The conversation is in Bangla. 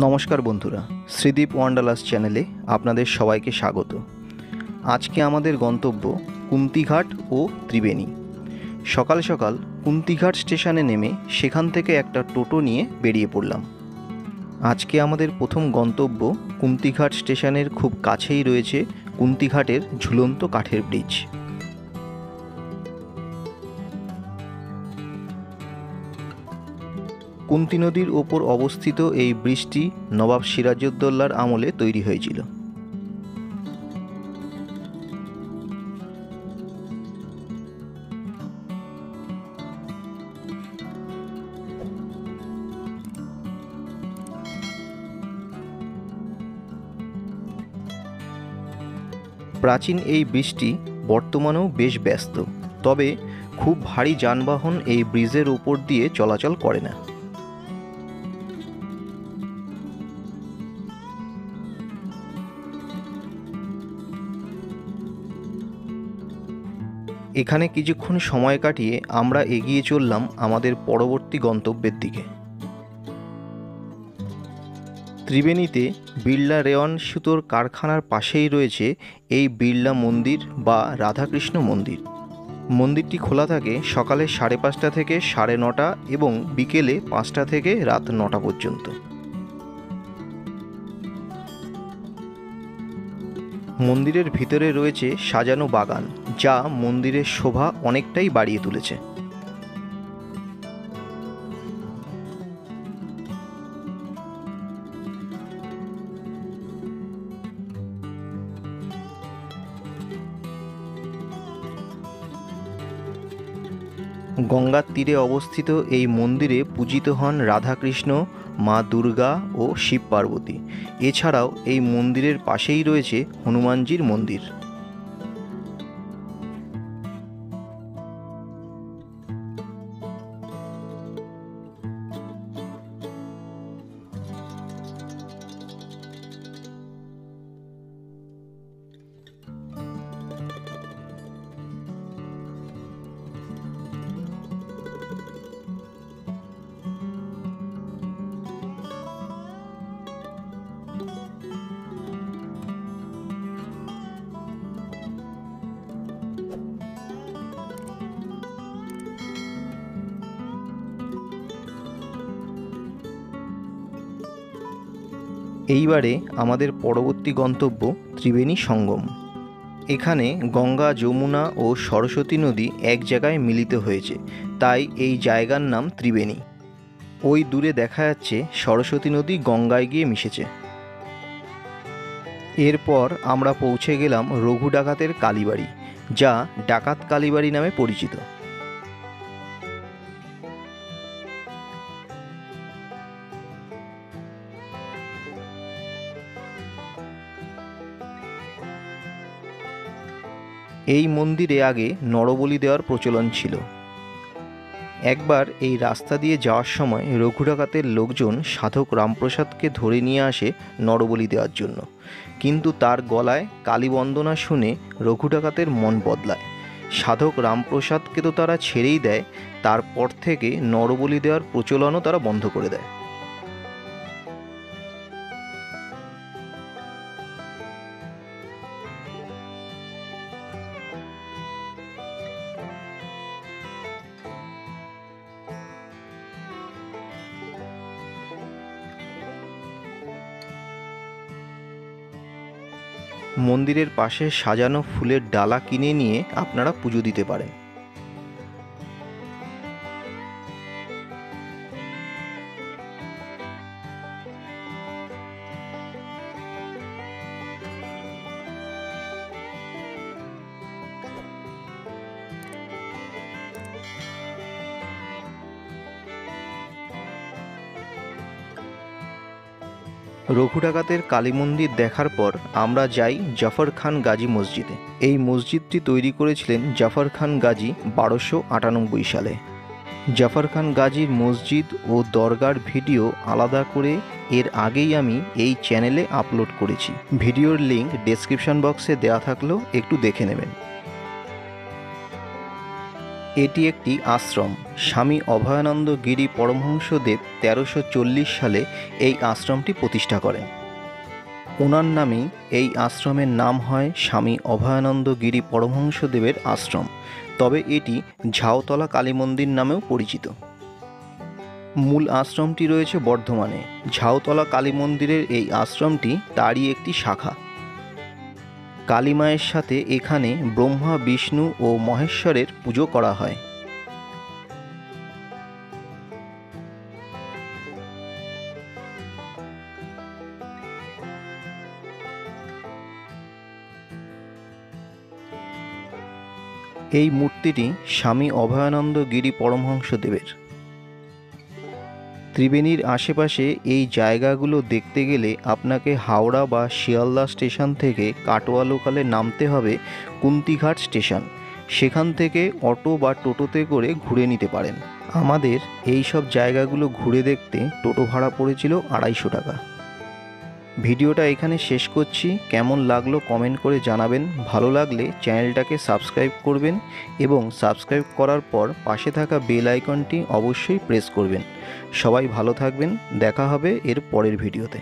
নমস্কার বন্ধুরা, শ্রীদীপ ওয়ান্ডারলাস চ্যানেলে আপনাদের সবাইকে স্বাগত। আজকে আমাদের গন্তব্য কুন্তিঘাট ও ত্রিবেণী। সকাল সকাল কুন্তিঘাট স্টেশনে নেমে সেখান থেকে একটা টোটো নিয়ে বেরিয়ে পড়লাম। আজকে আমাদের প্রথম গন্তব্য কুন্তিঘাট স্টেশনের খুব কাছেই রয়েছে কুন্তিঘাটের ঝুলন্ত কাঠের ব্রিজ। কুন্তি নদীর ওপর অবস্থিত এই ব্রিজটি নবাব সিরাজউদ্দৌলার আমলে তৈরি হয়েছিল। প্রাচীন এই ব্রিজটি বর্তমানেও বেশ ব্যস্ত, তবে খুব ভারী যানবাহন এই ব্রিজের উপর দিয়ে চলাচল করে না। এখানে কিছুক্ষণ সময় কাটিয়ে আমরা এগিয়ে চললাম আমাদের পরবর্তী গন্তব্যের দিকে। ত্রিবেণীতে বিড়লা রেওয়ান সুতোর কারখানার পাশেই রয়েছে এই বিড়লা মন্দির বা রাধাকৃষ্ণ মন্দির। মন্দিরটি খোলা থাকে সকালে 5:30 থেকে 9:30 এবং বিকেলে 5টা থেকে রাত 9টা পর্যন্ত। মন্দিরের ভিতরে রয়েছে সাজানো বাগান, যা মন্দিরের শোভা অনেকটাই বাড়িয়ে তুলেছে। গঙ্গার তীরে অবস্থিত এই মন্দিরে পূজিত হন রাধাকৃষ্ণ, মা দুর্গা ও শিব পার্বতী। এছাড়াও এই মন্দিরের পাশেই রয়েছে হনুমানজির মন্দির। এইবারে আমাদের পরবর্তী গন্তব্য ত্রিবেণী সঙ্গম। এখানে গঙ্গা, যমুনা ও সরস্বতী নদী এক জায়গায় মিলিত হয়েছে, তাই এই জায়গার নাম ত্রিবেণী। ওই দূরে দেখা যাচ্ছে সরস্বতী নদী গঙ্গায় গিয়ে মিশেছে। এরপর আমরা পৌঁছে গেলাম রঘু ডাকাতের কালীবাড়ি, যা ডাকাত কালীবাড়ি নামে পরিচিত। এই মন্দিরে আগে নরবলি দেওয়ার প্রচলন ছিল। একবার এই রাস্তা দিয়ে যাওয়ার সময় রঘু ডাকাতের লোকজন সাধক রামপ্রসাদকে ধরে নিয়ে আসে নরবলি দেওয়ার জন্য, কিন্তু তার গলায় কালী বন্দনা শুনে রঘু ডাকাতের মন বদলায়। সাধক রামপ্রসাদকে তো তারা ছেড়েই দেয়, তারপর থেকে নরবলি দেওয়ার প্রচলনও তারা বন্ধ করে দেয়। মন্দিরের পাশে সাজানো ফুলের ডালা কিনে নিয়ে আপনারা পুজো দিতে পারেন। রঘু ডাকাতের কালী মন্দির দেখার পর আমরা যাই জাফর খান গাজী মসজিদে। এই মসজিদটি তৈরি করেছিলেন জাফর খান গাজী 1298 সালে। জাফর খান গাজীর মসজিদ ও দরগার ভিডিও আলাদা করে এর আগেই আমি এই চ্যানেলে আপলোড করেছি। ভিডিওর লিঙ্ক ডেসক্রিপশন বক্সে দেওয়া থাকলেও একটু দেখে নেবেন। এটি একটি আশ্রম। স্বামী অভয়ানন্দ গিরি পরমহংসদেব 1340 সালে এই আশ্রমটি প্রতিষ্ঠা করেন। ওনার নামেই এই আশ্রমের নাম হয় স্বামী অভয়ানন্দ গিরি পরমহংসদেবের আশ্রম, তবে এটি ঝাউতলা কালী মন্দির নামেও পরিচিত। মূল আশ্রমটি রয়েছে বর্ধমানে। ঝাউতলা কালী মন্দিরের এই আশ্রমটি তারই একটি শাখা। কালী মায়ের সাথে এখানে ব্রহ্মা, বিষ্ণু ও মহেশ্বরের পুজো করা হয়। এই মূর্তিটি স্বামী অভয়ানন্দ গিরি পরমহংসদেবের। ত্রিবেণীর আশেপাশে এই জায়গাগুলো দেখতে গেলে আপনাকে হাওড়া বা শিয়ালদা স্টেশন থেকে কাটোয়া লোকালে নামতে হবে কুন্তিঘাট স্টেশন। সেখান থেকে অটো বা টোটোতে করে ঘুরে নিতে পারেন। আমাদের এই সব জায়গাগুলো ঘুরে দেখতে টোটো ভাড়া পড়েছিল 250 টাকা। ভিডিওটা এখানে শেষ করছি। কেমন লাগলো কমেন্ট করে জানাবেন। ভালো লাগলে চ্যানেলটাকে সাবস্ক্রাইব করবেন এবং সাবস্ক্রাইব করার পর পাশে থাকা বেল আইকনটি অবশ্যই প্রেস করবেন। সবাই ভালো থাকবেন। দেখা হবে এর পরের ভিডিওতে।